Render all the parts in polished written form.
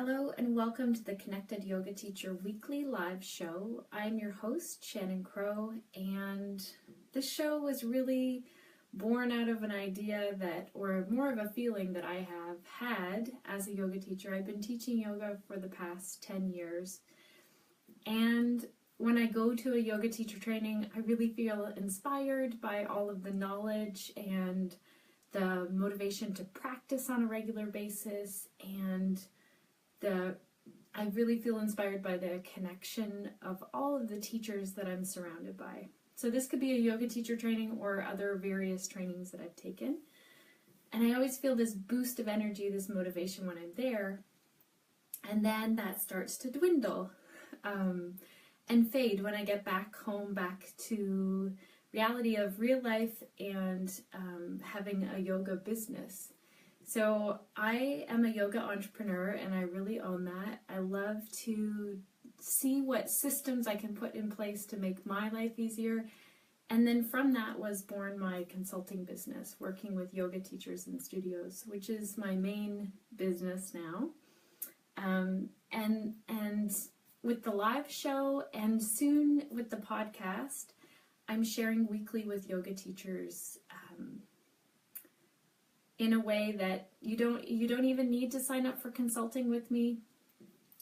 Hello and welcome to the Connected Yoga Teacher weekly live show. I'm your host, Shannon and this show was really born out of an idea or more of a feeling that I have had as a yoga teacher. I've been teaching yoga for the past 10 years, and when I go to a yoga teacher training, I really feel inspired by all of the knowledge and the motivation to practice on a regular basis, and I really feel inspired by the connection of all of the teachers that I'm surrounded by. So this could be a yoga teacher training or other various trainings that I've taken. And I always feel this boost of energy, this motivation when I'm there. And then that starts to dwindle and fade when I get back home, back to reality of real life and having a yoga business. So I am a yoga entrepreneur and I really own that. I love to see what systems I can put in place to make my life easier. And then from that was born my consulting business, working with yoga teachers in studios, which is my main business now. And with the live show and soon with the podcast, I'm sharing weekly with yoga teachers in a way that you don't even need to sign up for consulting with me.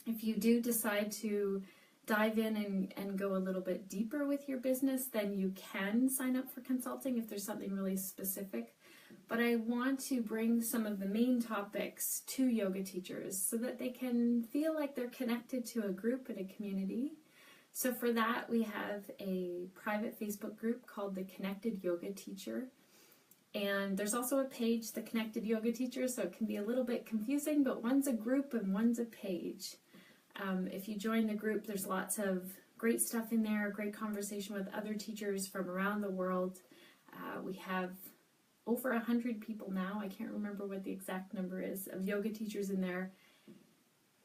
If you do decide to dive in and go a little bit deeper with your business, then you can sign up for consulting if there's something really specific. But I want to bring some of the main topics to yoga teachers so that they can feel like they're connected to a group and a community. So for that, we have a private Facebook group called the Connected Yoga Teacher. And there's also a page, the Connected Yoga Teacher, so it can be a little bit confusing, but one's a group and one's a page. If you join the group, there's lots of great stuff in there, great conversation with other teachers from around the world. We have over 100 people now, I can't remember what the exact number is, of yoga teachers in there.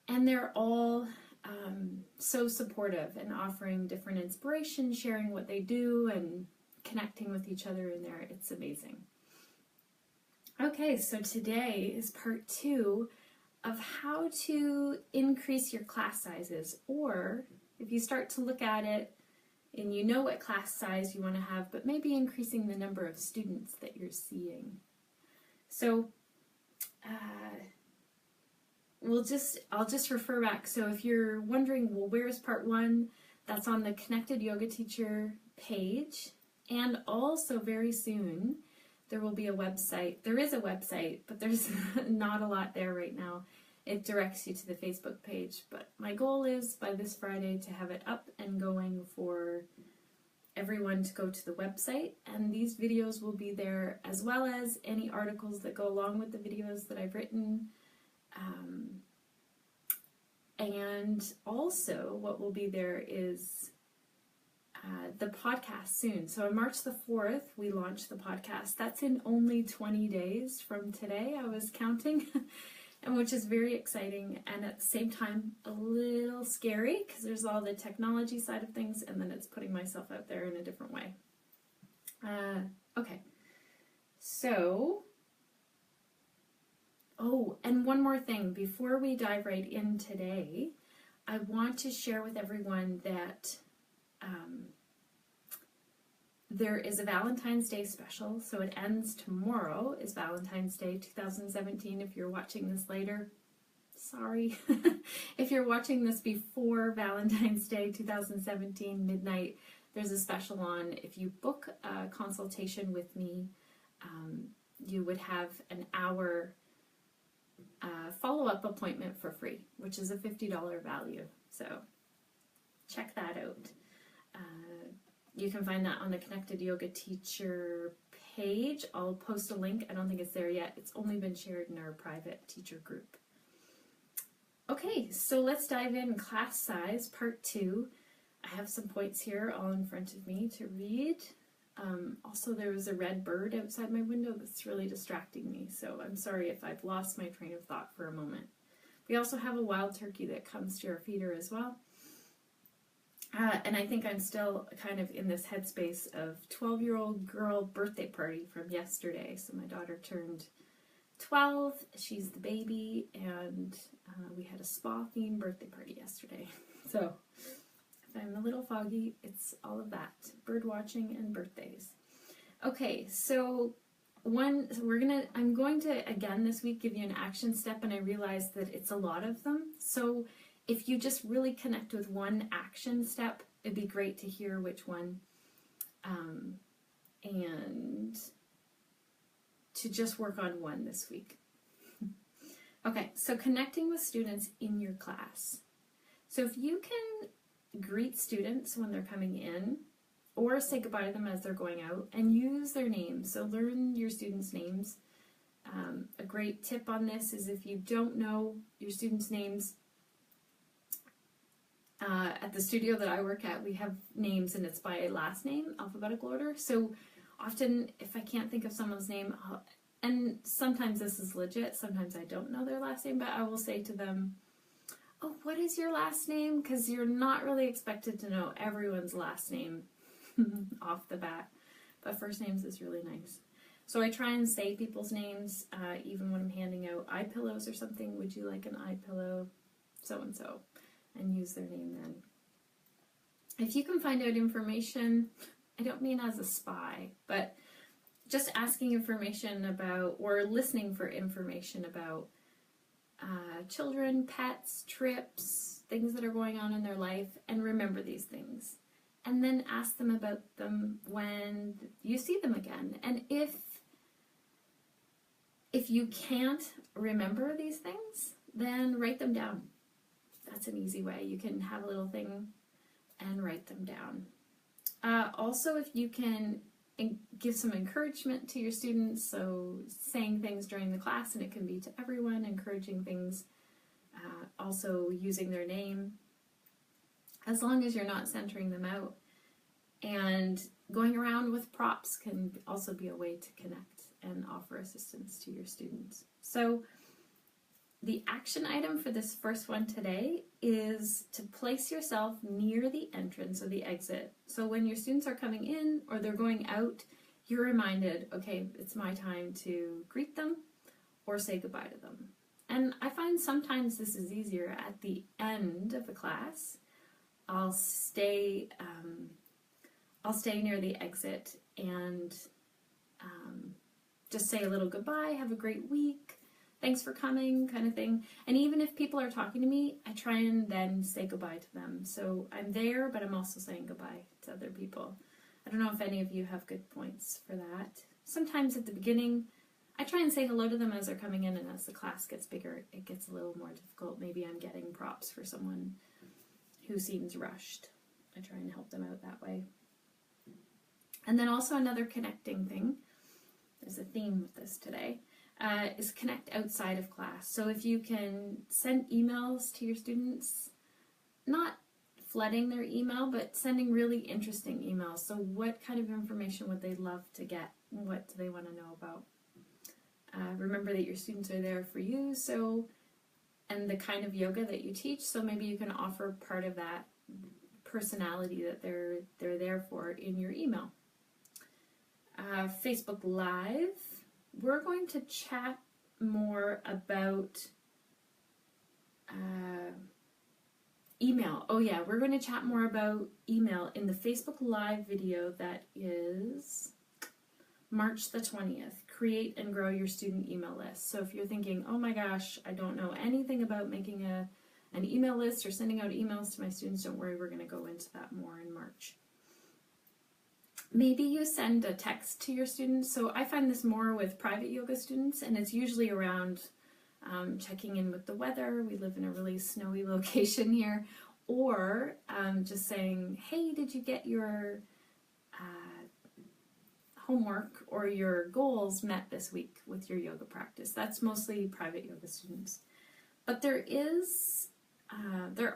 And they're all so supportive and offering different inspiration, sharing what they do, and connecting with each other in there. It's amazing. Okay, so today is part 2 of how to increase your class sizes, or if you start to look at it and you know what class size you want to have, but maybe increasing the number of students that you're seeing. So I'll just refer back. So if you're wondering, well, where's part 1? That's on the Connected Yoga Teacher page. And also very soon, there will be a website. There is a website, but there's not a lot there right now. It directs you to the Facebook page. But my goal is by this Friday to have it up and going for everyone to go to the website. And these videos will be there, as well as any articles that go along with the videos that I've written. And also what will be there is the podcast soon. So on March the 4th, we launched the podcast. That's in only 20 days from today, I was counting, and which is very exciting and at the same time a little scary because there's all the technology side of things, and then it's putting myself out there in a different way. Okay, so, and one more thing before we dive right in today, I want to share with everyone that there is a Valentine's Day special, so it ends tomorrow, is Valentine's Day 2017. If you're watching this later, sorry. If you're watching this before Valentine's Day 2017 midnight, there's a special on. If you book a consultation with me, you would have an hour follow-up appointment for free, which is a $50 value. So check that out. You can find that on the Connected Yoga Teacher page. I'll post a link. I don't think it's there yet. It's only been shared in our private teacher group. Okay, so let's dive in. Class size, part 2. I have some points here all in front of me to read. Also, there was a red bird outside my window that's really distracting me, so I'm sorry if I've lost my train of thought for a moment. We also have a wild turkey that comes to our feeder as well. And I think I'm still kind of in this headspace of 12-year-old girl birthday party from yesterday. So my daughter turned 12. She's the baby, and we had a spa-themed birthday party yesterday. So if I'm a little foggy, it's all of that. Bird watching and birthdays. Okay, so I'm going to, again, this week give you an action step, and I realized that it's a lot of them. So if you just really connect with one action step, it'd be great to hear which one. And to just work on one this week. Okay, so connecting with students in your class. So if you can greet students when they're coming in, or say goodbye to them as they're going out, and use their names. So learn your students' names. A great tip on this is if you don't know your students' names, at the studio that I work at, we have names and it's by last name, alphabetical order. So often if I can't think of someone's name, and sometimes this is legit, sometimes I don't know their last name, but I will say to them, oh, what is your last name? Because you're not really expected to know everyone's last name off the bat, but first names is really nice. So I try and say people's names, even when I'm handing out eye pillows or something. Would you like an eye pillow? So-and-so. And use their name then. If you can find out information, I don't mean as a spy, but just asking information about, or listening for information about children, pets, trips, things that are going on in their life, and remember these things. And then ask them about them when you see them again. And if you can't remember these things, then write them down. That's an easy way. You can have a little thing and write them down. Also, if you can give some encouragement to your students, so saying things during the class, and it can be to everyone, encouraging things, also using their name, as long as you're not centering them out. And going around with props can also be a way to connect and offer assistance to your students. So the action item for this first one today is to place yourself near the entrance or the exit. So when your students are coming in or they're going out, you're reminded, okay, it's my time to greet them or say goodbye to them. And I find sometimes this is easier at the end of a class. I'll stay near the exit and just say a little goodbye, have a great week, thanks for coming, kind of thing. And even if people are talking to me, I try and then say goodbye to them. So I'm there, but I'm also saying goodbye to other people. I don't know if any of you have good points for that. Sometimes at the beginning, I try and say hello to them as they're coming in, and as the class gets bigger, it gets a little more difficult. Maybe I'm getting props for someone who seems rushed. I try and help them out that way. And then also another connecting thing, there's a theme with this today, is connect outside of class. So if you can send emails to your students, not flooding their email, but sending really interesting emails. So what kind of information would they love to get? What do they want to know about? Remember that your students are there for you, and the kind of yoga that you teach, so maybe you can offer part of that personality that they're there for in your email. Facebook Live, we're going to chat more about email. Oh yeah, we're going to chat more about email in the Facebook Live video that is March the 20th. Create and grow your student email list. So if you're thinking, oh my gosh, I don't know anything about making an email list or sending out emails to my students, don't worry, we're going to go into that more in March. Maybe you send a text to your students. So I find this more with private yoga students, and it's usually around checking in with the weather. We live in a really snowy location here. Or just saying, hey, did you get your homework or your goals met this week with your yoga practice? That's mostly private yoga students. But there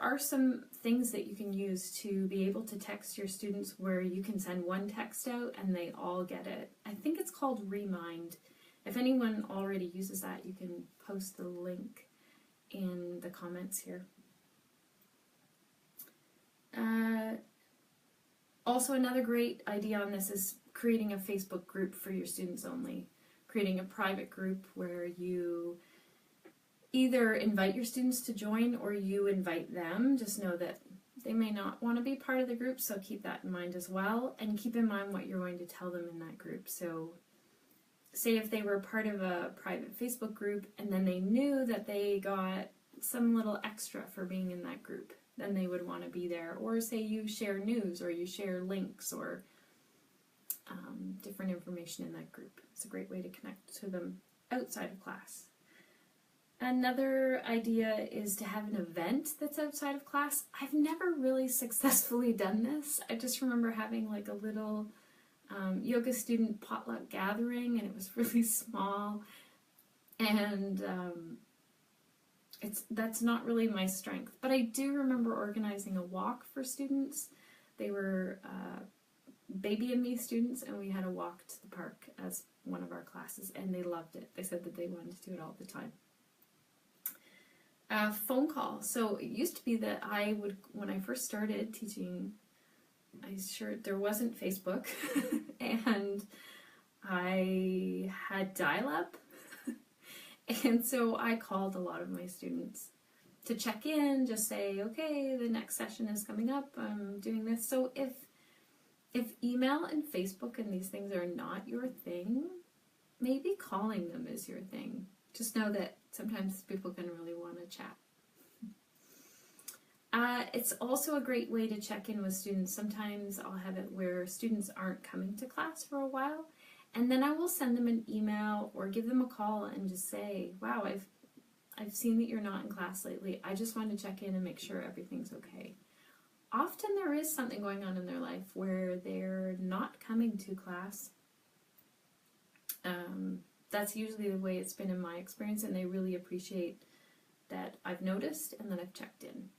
are some things that you can use to be able to text your students where you can send one text out and they all get it. I think it's called Remind. If anyone already uses that, you can post the link in the comments here. Also, another great idea on this is creating a Facebook group for your students only. creating a private group where you either invite your students to join or you invite them. Just know that they may not want to be part of the group, so keep that in mind as well. And keep in mind what you're going to tell them in that group. So say if they were part of a private Facebook group and then they knew that they got some little extra for being in that group, then they would want to be there. Or say you share news or you share links or different information in that group. It's a great way to connect to them outside of class. Another idea is to have an event that's outside of class. I've never really successfully done this. I just remember having like a little yoga student potluck gathering, and it was really small, and that's not really my strength. But I do remember organizing a walk for students. They were Baby and Me students, and we had a walk to the park as one of our classes, and they loved it. They said that they wanted to do it all the time. Phone call. So it used to be that I would, when I first started teaching, there wasn't Facebook, and I had dial-up, and so I called a lot of my students to check in, just say, okay, the next session is coming up, I'm doing this. So if email and Facebook and these things are not your thing, maybe calling them is your thing. Just know that sometimes people can really want to chat. It's also a great way to check in with students. Sometimes I'll have it where students aren't coming to class for a while, and then I will send them an email or give them a call and just say, wow, I've seen that you're not in class lately. I just want to check in and make sure everything's okay. Often there is something going on in their life where they're not coming to class. That's usually the way it's been in my experience, and they really appreciate that I've noticed and that I've checked in.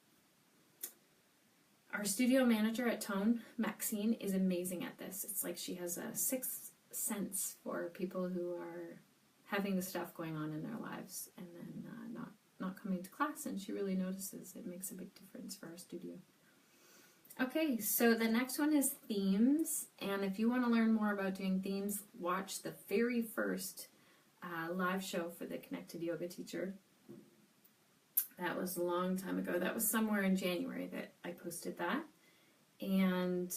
Our studio manager at Tone, Maxine, is amazing at this. It's like she has a sixth sense for people who are having the stuff going on in their lives and then not coming to class, and she really notices. It makes a big difference for our studio. Okay, so the next one is themes, and if you want to learn more about doing themes, watch the very first live show for the Connected Yoga Teacher. That was a long time ago. That was somewhere in January that I posted that, and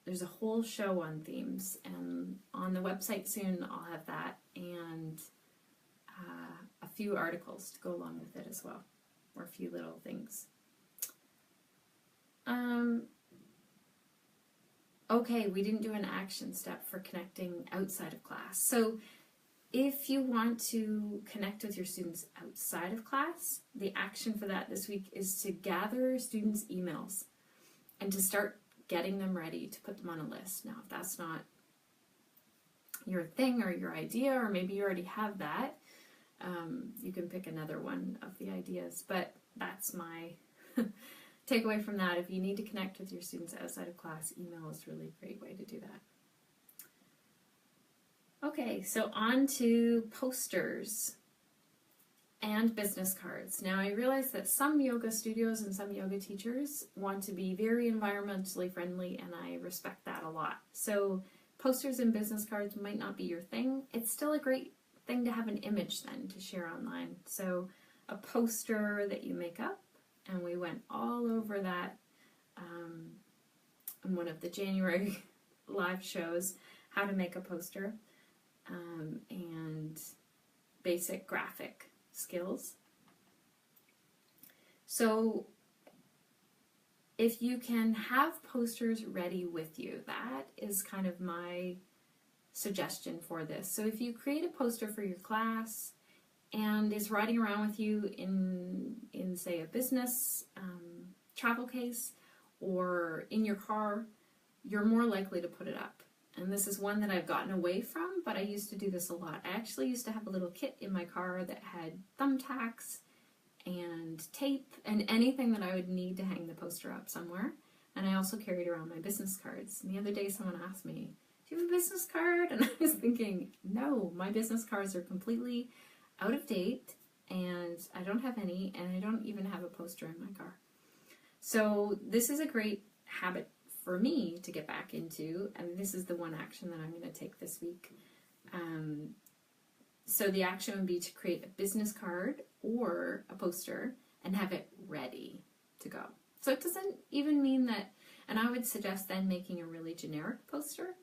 there's a whole show on themes, and on the website soon I'll have that and a few articles to go along with it as well, or a few little things. Okay, we didn't do an action step for connecting outside of class. So if you want to connect with your students outside of class, the action for that this week is to gather students' emails and to start getting them ready to put them on a list. Now, if that's not your thing or your idea, or maybe you already have that, you can pick another one of the ideas. But that's my takeaway from that. If you need to connect with your students outside of class, email is really a great way to do that. Okay, so on to posters and business cards. Now, I realize that some yoga studios and some yoga teachers want to be very environmentally friendly, and I respect that a lot. So posters and business cards might not be your thing. It's still a great thing to have an image then to share online. So a poster that you make up, and we went all over that in one of the January live shows, how to make a poster, and basic graphic skills. So if you can have posters ready with you, that is kind of my suggestion for this. So if you create a poster for your class and is riding around with you in say, a business travel case or in your car, you're more likely to put it up. And this is one that I've gotten away from, but I used to do this a lot. I actually used to have a little kit in my car that had thumbtacks and tape and anything that I would need to hang the poster up somewhere. And I also carried around my business cards. And the other day someone asked me, do you have a business card? And I was thinking, no, my business cards are completely out of date, and I don't have any, and I don't even have a poster in my car. So this is a great habit for me to get back into, and this is the one action that I'm going to take this week. So the action would be to create a business card or a poster and have it ready to go. So it doesn't even mean that, and I would suggest then making a really generic poster.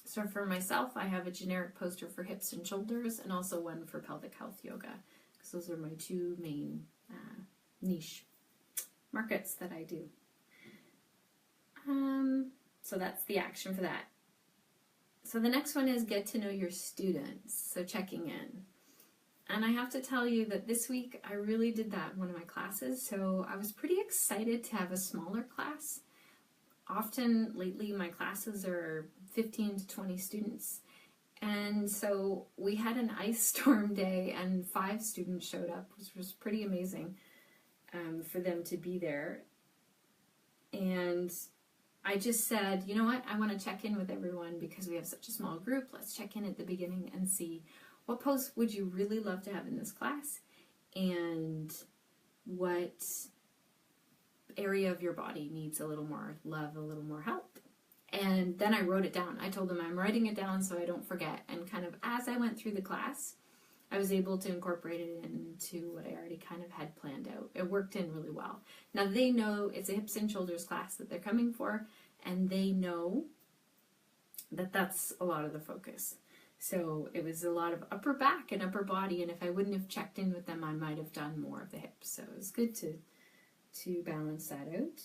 So for myself, I have a generic poster for hips and shoulders and also one for pelvic health yoga, because those are my two main niche markets that I do. So that's the action for that. So the next one is get to know your students, so checking in. And I have to tell you that this week I really did that in one of my classes, so I was pretty excited to have a smaller class. Often lately my classes are 15 to 20 students, and so we had an ice storm day and 5 students showed up, which was pretty amazing for them to be there. And I just said, you know what, I want to check in with everyone because we have such a small group. Let's check in at the beginning and see what pose would you really love to have in this class, and what area of your body needs a little more love, a little more help. And then I wrote it down. I told them I'm writing it down so I don't forget. And kind of as I went through the class, I was able to incorporate it into what I already kind of had planned out. It worked in really well. Now they know it's a hips and shoulders class that they're coming for, and they know that that's a lot of the focus. So it was a lot of upper back and upper body, and if I wouldn't have checked in with them, I might have done more of the hips. So it was good to balance that out.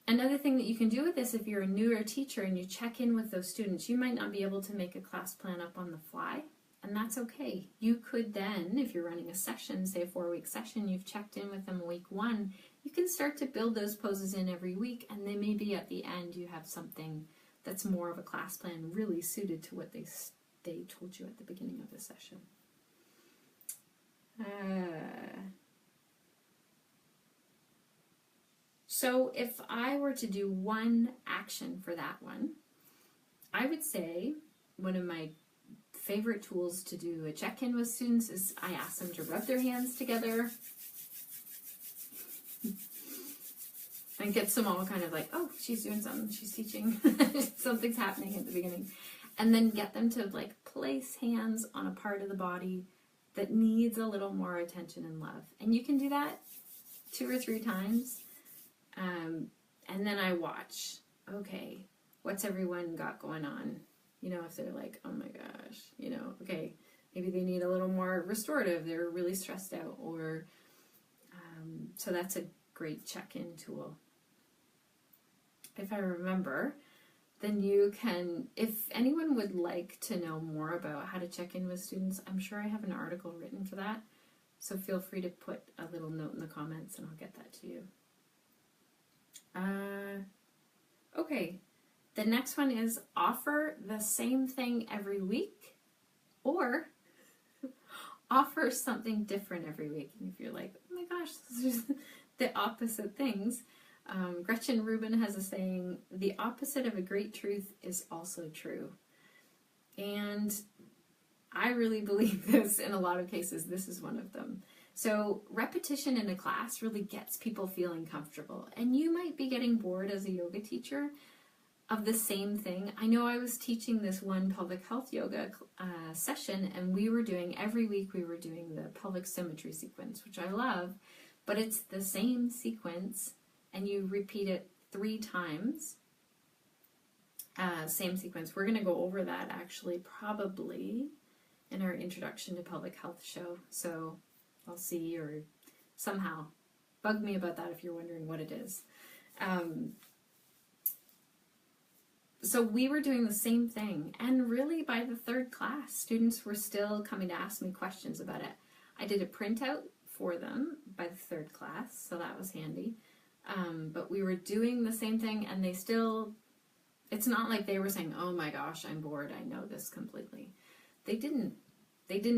Another thing that you can do with this, if you're a newer teacher and you check in with those students, you might not be able to make a class plan up on the fly, and that's okay. You could then, if you're running a session, say a 4-week session, you've checked in with them week 1, you can start to build those poses in every week, and then maybe at the end you have something that's more of a class plan really suited to what they told you at the beginning of the session. So if I were to do one action for that one, I would say one of my favorite tools to do a check-in with students is I ask them to rub their hands together and gets them all kind of like, oh, she's doing something, she's teaching, something's happening at the beginning. And then get them to like place hands on a part of the body that needs a little more attention and love. And you can do that 2 or 3 times. And then I watch, okay, what's everyone got going on? You know, if they're like, oh my gosh, you know, okay, maybe they need a little more restorative, they're really stressed out, or, so that's a great check-in tool. If I remember, then you can, if anyone would like to know more about how to check in with students, I'm sure I have an article written for that, so feel free to put a little note in the comments and I'll get that to you. Okay, the next one is offer the same thing every week, or offer something different every week. And if you're like, oh my gosh, this is the opposite things, Gretchen Rubin has a saying, the opposite of a great truth is also true. And I really believe this in a lot of cases. This is one of them. So repetition in a class really gets people feeling comfortable. And you might be getting bored as a yoga teacher of the same thing. I know I was teaching this one pelvic health yoga session, and we were doing, every week we were doing the pelvic symmetry sequence, which I love, but it's the same sequence and you repeat it 3 times. Same sequence. We're going to go over that actually probably in our Introduction to Pelvic Health show. So I'll see, or somehow bug me about that if you're wondering what it is. So we were doing the same thing, and really by the 3rd class, students were still coming to ask me questions about it. I did a printout for them by the 3rd class, so that was handy. But we were doing the same thing, and they still, it's not like they were saying, oh my gosh, I'm bored, I know this completely. They didn't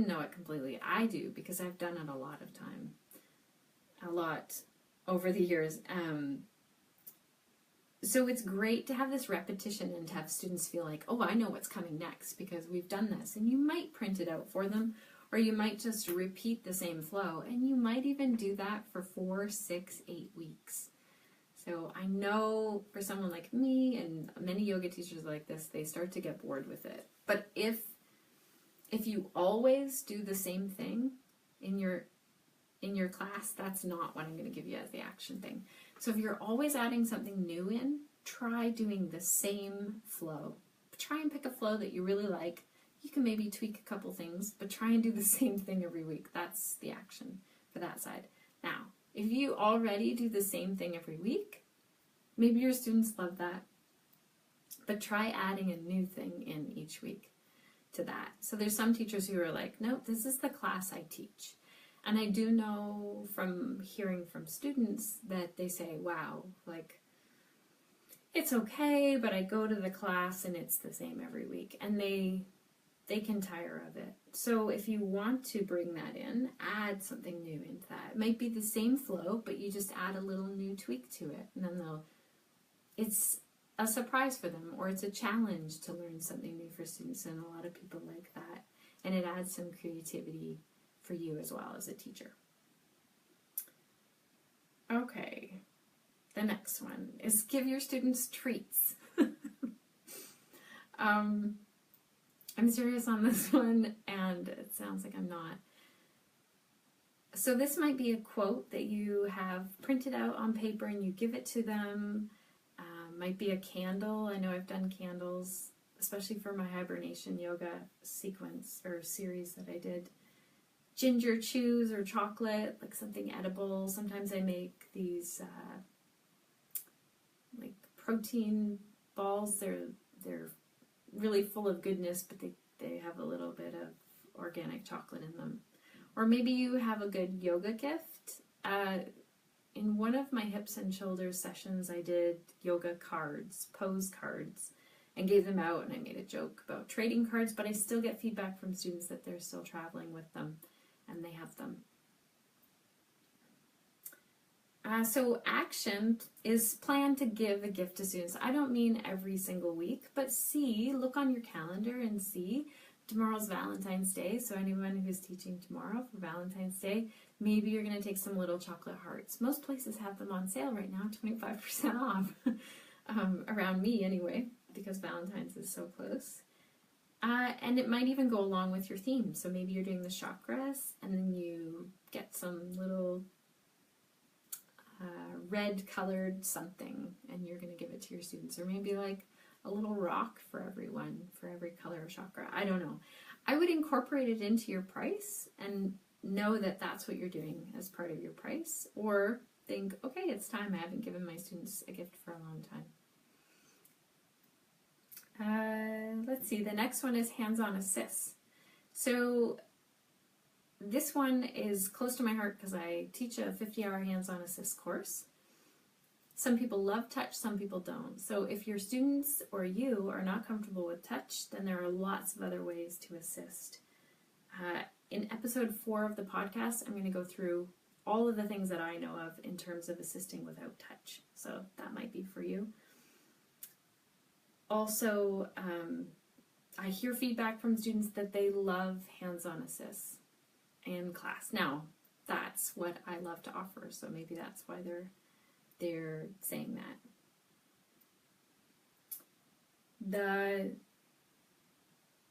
know it completely. I do, because I've done it a lot over the years. So it's great to have this repetition and to have students feel like, oh, I know what's coming next because we've done this. And you might print it out for them, or you might just repeat the same flow. And you might even do that for 4, 6, 8 weeks. So I know for someone like me and many yoga teachers like this, they start to get bored with it. But if If you always do the same thing in your class, that's not what I'm going to give you as the action thing. So if you're always adding something new in, try doing the same flow. Try and pick a flow that you really like. You can maybe tweak a couple things, but try and do the same thing every week. That's the action for that side. Now, if you already do the same thing every week, maybe your students love that, but try adding a new thing in each week to that. So there's some teachers who are like, no, this is the class I teach. And I do know from hearing from students that they say, wow, like, it's okay, but I go to the class and it's the same every week. And they can tire of it. So if you want to bring that in, add something new into that. It might be the same flow, but you just add a little new tweak to it. And then it's a surprise for them, or it's a challenge to learn something new for students, and a lot of people like that. And it adds some creativity for you as well as a teacher. Okay, the next one is give your students treats. I'm serious on this one, and it sounds like I'm not. So this might be a quote that you have printed out on paper and you give it to them. Might be a candle. I know I've done candles, especially for my hibernation yoga sequence or series that I did. Ginger chews or chocolate, like something edible. Sometimes I make these like protein balls. They're really full of goodness, but they have a little bit of organic chocolate in them. Or maybe you have a good yoga gift. In one of my hips and shoulders sessions, I did yoga cards, pose cards, and gave them out, and I made a joke about trading cards, but I still get feedback from students that they're still traveling with them, and they have them. So action is plan to give a gift to students. I don't mean every single week, but look on your calendar and see. Tomorrow's Valentine's Day, so anyone who's teaching tomorrow for Valentine's Day, maybe you're going to take some little chocolate hearts. Most places have them on sale right now, 25% off, around me anyway, because Valentine's is so close. And it might even go along with your theme. So maybe you're doing the chakras, and then you get some little red colored something, and you're going to give it to your students. Or maybe like a little rock for everyone, for every color of chakra. I don't know. I would incorporate it into your price and know that that's what you're doing as part of your price. Or think, okay, it's time. I haven't given my students a gift for a long time. Let's see. The next one is hands-on assists. So this one is close to my heart because I teach a 50-hour hands-on assist course. Some people love touch, some people don't. So if your students or you are not comfortable with touch, then there are lots of other ways to assist. In episode 4 of the podcast, I'm going to go through all of the things that I know of in terms of assisting without touch. So that might be for you. Also, I hear feedback from students that they love hands-on assists in class. Now, that's what I love to offer, so maybe that's why they're saying that.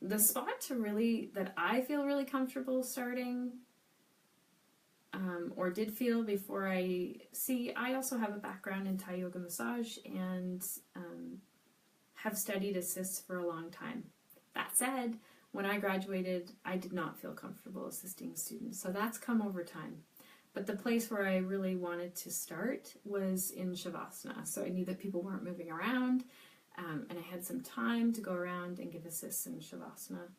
The spot that I feel really comfortable starting, or did feel before I also have a background in Thai yoga massage and have studied assists for a long time. That said, when I graduated, I did not feel comfortable assisting students, so that's come over time. But the place where I really wanted to start was in Shavasana. So I knew that people weren't moving around, and I had some time to go around and give assists in Shavasana.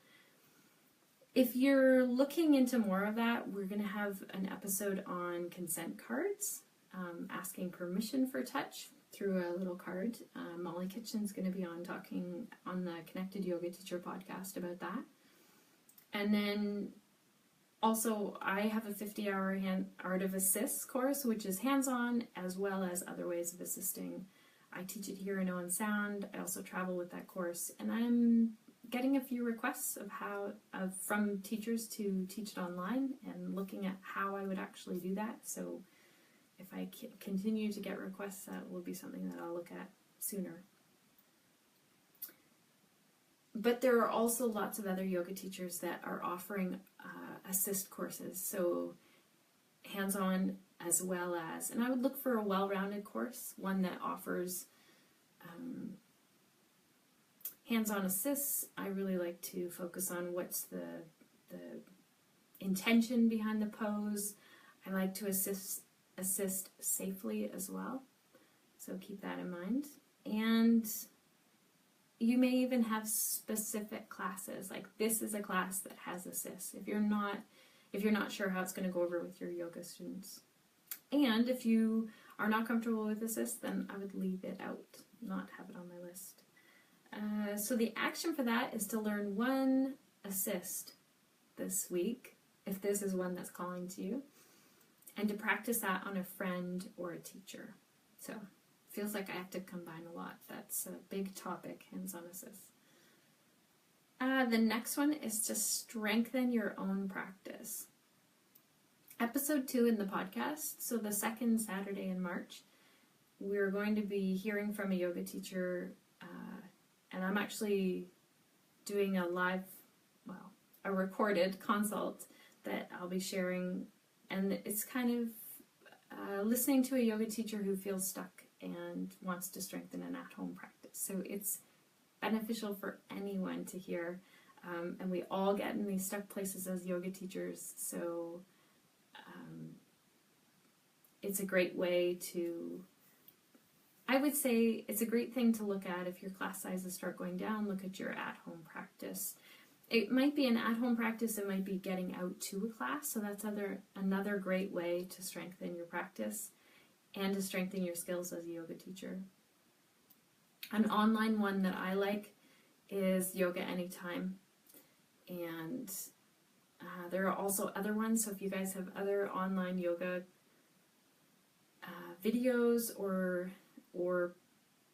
If you're looking into more of that, we're going to have an episode on consent cards, asking permission for touch through a little card. Molly Kitchen's going to be talking on the Connected Yoga Teacher podcast about that. And then also, I have a 50-hour Art of Assist course, which is hands-on as well as other ways of assisting. I teach it here in Owen Sound. I also travel with that course, and I'm getting a few requests from teachers to teach it online and looking at how I would actually do that. So if I continue to get requests, that will be something that I'll look at sooner. But there are also lots of other yoga teachers that are offering assist courses, so hands-on as well as, and I would look for a well-rounded course, one that offers hands-on assists. I really like to focus on what's the intention behind the pose. I like to assist safely as well, so keep that in mind. And you may even have specific classes, like this is a class that has assists, if you're not sure how it's going to go over with your yoga students. And if you are not comfortable with assists, then I would leave it out, not have it on my list. So the action for that is to learn one assist this week, if this is one that's calling to you, and to practice that on a friend or a teacher. So feels like I have to combine a lot. That's a big topic, hands-on assists. The next one is to strengthen your own practice. Episode 2 in the podcast, so the second Saturday in March, we're going to be hearing from a yoga teacher, and I'm actually doing a recorded consult that I'll be sharing, and it's kind of listening to a yoga teacher who feels stuck and wants to strengthen an at-home practice. So it's beneficial for anyone to hear, and we all get in these stuck places as yoga teachers, so it's a great way to, I would say it's a great thing to look at if your class sizes start going down. Look at your at-home practice. It might be an at-home practice, it might be getting out to a class, so that's another great way to strengthen your practice and to strengthen your skills as a yoga teacher. An online one that I like is Yoga Anytime, and there are also other ones, so if you guys have other online yoga videos, or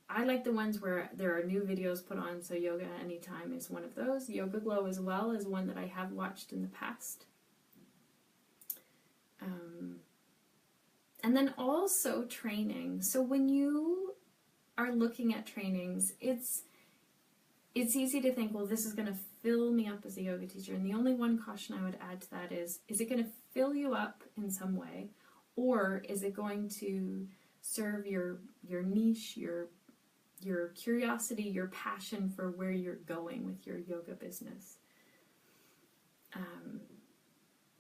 I like the ones where there are new videos put on, so Yoga Anytime is one of those. Yoga Glow as well is one that I have watched in the past. And then also training. So when you are looking at trainings, it's easy to think, well, this is going to fill me up as a yoga teacher. And the only one caution I would add to that is it going to fill you up in some way? Or is it going to serve your niche, your curiosity, your passion for where you're going with your yoga business?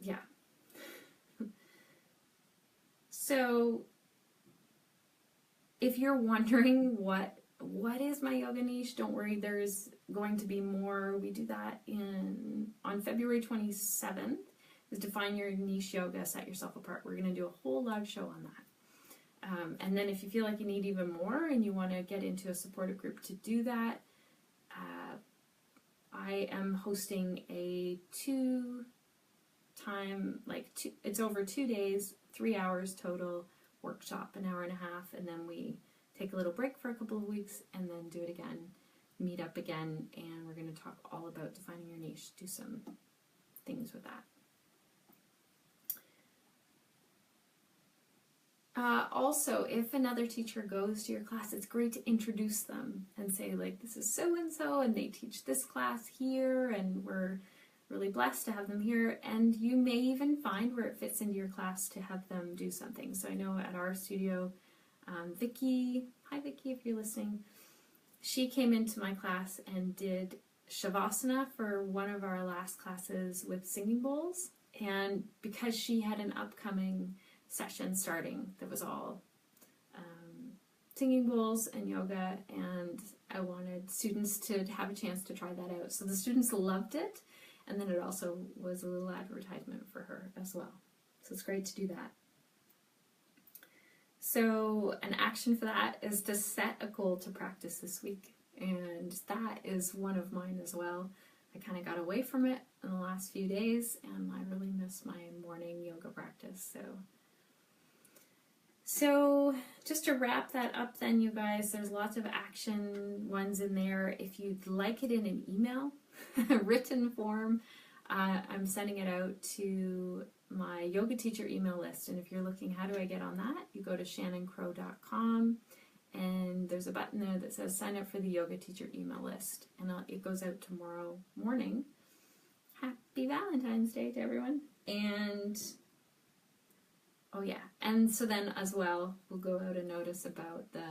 Yeah. So if you're wondering what is my yoga niche, don't worry, there's going to be more. We do that on February 27th. Is Define Your Niche Yoga, Set Yourself Apart. We're going to do a whole live show on that. And then if you feel like you need even more and you want to get into a supportive group to do that, I am hosting a it's over 2 days, 3 hours total workshop, an hour and a half, and then we take a little break for a couple of weeks and then do it again, meet up again, and we're going to talk all about defining your niche, do some things with that. Also, if another teacher goes to your class, it's great to introduce them and say, like, this is so-and-so, and they teach this class here, and we're really blessed to have them here. And you may even find where it fits into your class to have them do something. So I know at our studio, Vicky, hi Vicky if you're listening, she came into my class and did Shavasana for one of our last classes with singing bowls. And because she had an upcoming session starting that was all singing bowls and yoga, and I wanted students to have a chance to try that out. So the students loved it, and then it also was a little advertisement for her as well. So it's great to do that. So an action for that is to set a goal to practice this week, and that is one of mine as well. I kind of got away from it in the last few days, and I really miss my morning yoga practice. So just to wrap that up then, you guys, there's lots of action ones in there. If you'd like it in an email, written form, I'm sending it out to my yoga teacher email list. And if you're looking, how do I get on that? You go to shannoncrow.com and there's a button there that says sign up for the yoga teacher email list, and it goes out tomorrow morning. Happy Valentine's Day to everyone. And oh yeah, and so then as well, we'll go out a notice about the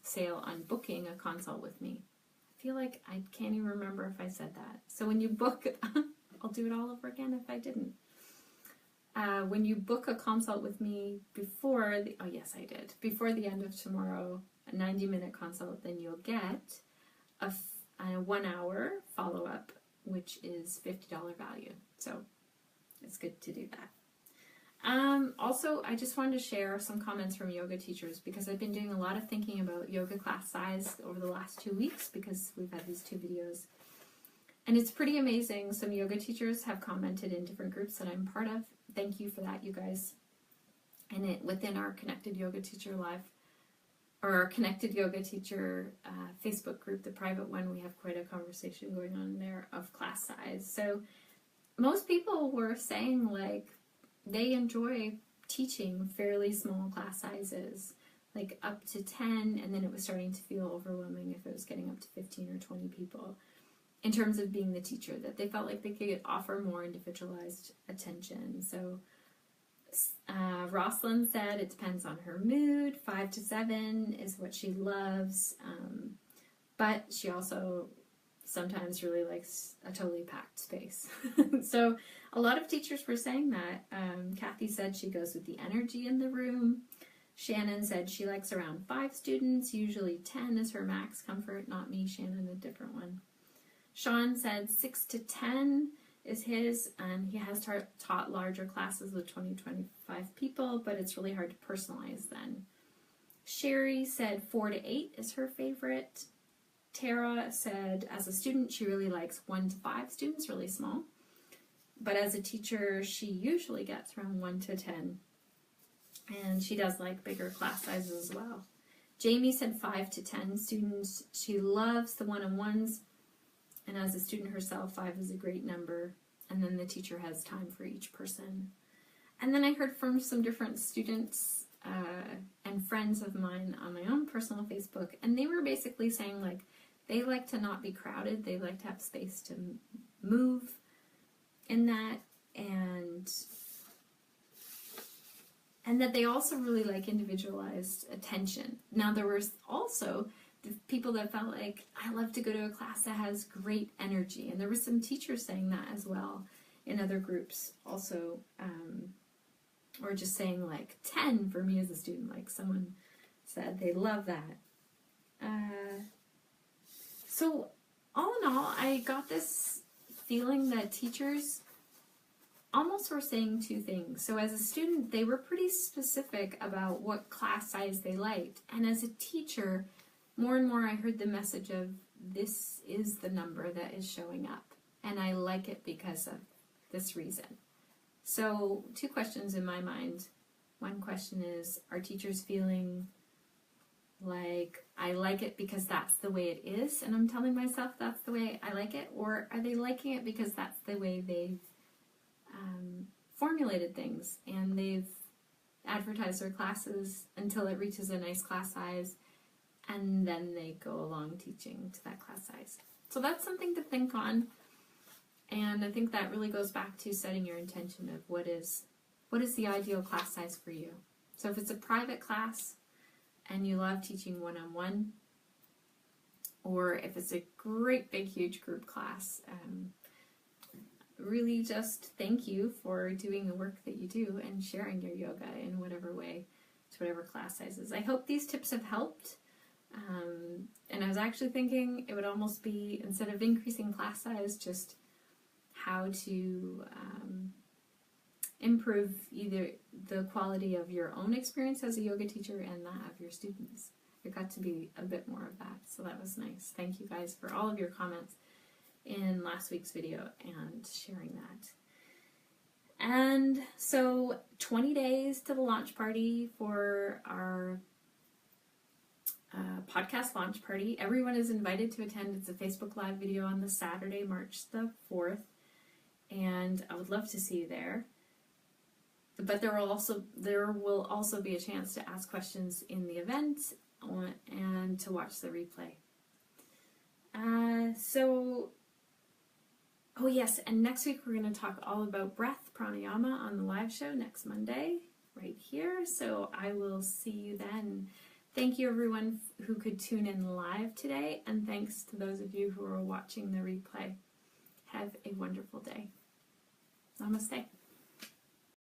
sale on booking a consult with me. I feel like I can't even remember if I said that. So when you book, I'll do it all over again if I didn't. When you book a consult with me before before the end of tomorrow, a 90-minute consult, then you'll get a 1-hour follow-up, which is $50 value. So it's good to do that. Also, I just wanted to share some comments from yoga teachers, because I've been doing a lot of thinking about yoga class size over the last 2 weeks, because we've had these 2 videos. And it's pretty amazing. Some yoga teachers have commented in different groups that I'm part of. Thank you for that, you guys. And within our Connected Yoga Teacher Live, or our Connected Yoga Teacher Facebook group, the private one, we have quite a conversation going on there of class size. So most people were saying like they enjoy teaching fairly small class sizes, like up to 10, and then it was starting to feel overwhelming if it was getting up to 15 or 20 people. In terms of being the teacher, that they felt like they could offer more individualized attention. So Rosalind said it depends on her mood. 5 to 7 is what she loves, but she also sometimes really likes a totally packed space. So a lot of teachers were saying that. Kathy said she goes with the energy in the room. Shannon said she likes around 5 students, usually 10 is her max comfort. Not me, Shannon, a different one. Sean said 6 to 10 is his, and he has taught larger classes with 20-25 people, but it's really hard to personalize then. Sherry said 4 to 8 is her favorite. Tara said as a student she really likes 1 to 5 students, really small. But as a teacher she usually gets around 1 to 10. And she does like bigger class sizes as well. Jamie said 5 to 10 students. She loves the one-on-ones. And as a student herself, 5 is a great number. And then the teacher has time for each person. And then I heard from some different students and friends of mine on my own personal Facebook. And they were basically saying, like, they like to not be crowded. They like to have space to move in that. And that they also really like individualized attention. Now, there was also the people that felt like, I love to go to a class that has great energy. And there were some teachers saying that as well in other groups also, or just saying like 10 for me as a student, like someone said they love that. So all in all, I got this feeling that teachers almost were saying 2 things. So as a student, they were pretty specific about what class size they liked. And as a teacher, more and more I heard the message of, this is the number that is showing up, and I like it because of this reason. So 2 questions in my mind. One question is, are teachers feeling like, I like it because that's the way it is, and I'm telling myself that's the way I like it? Or are they liking it because that's the way they've formulated things, and they've advertised their classes until it reaches a nice class size, and then they go along teaching to that class size? So that's something to think on, and I think that really goes back to setting your intention of what is the ideal class size for you. So if it's a private class and you love teaching one-on-one, or if it's a great big huge group class, really just thank you for doing the work that you do and sharing your yoga in whatever way to whatever class sizes. I hope these tips have helped. And I was actually thinking it would almost be, instead of increasing class size, just how to improve either the quality of your own experience as a yoga teacher and that of your students. It got to be a bit more of that, so that was nice. Thank you guys for all of your comments in last week's video and sharing that. And so 20 days to the launch party for our podcast launch party. Everyone is invited to attend. It's a Facebook Live video on the Saturday, March the 4th, and I would love to see you there. But there will also be a chance to ask questions in the event and to watch the replay. Oh yes, and next week we're going to talk all about breath pranayama on the live show next Monday, right here. So I will see you then. Thank you everyone who could tune in live today, and thanks to those of you who are watching the replay. Have a wonderful day. Namaste.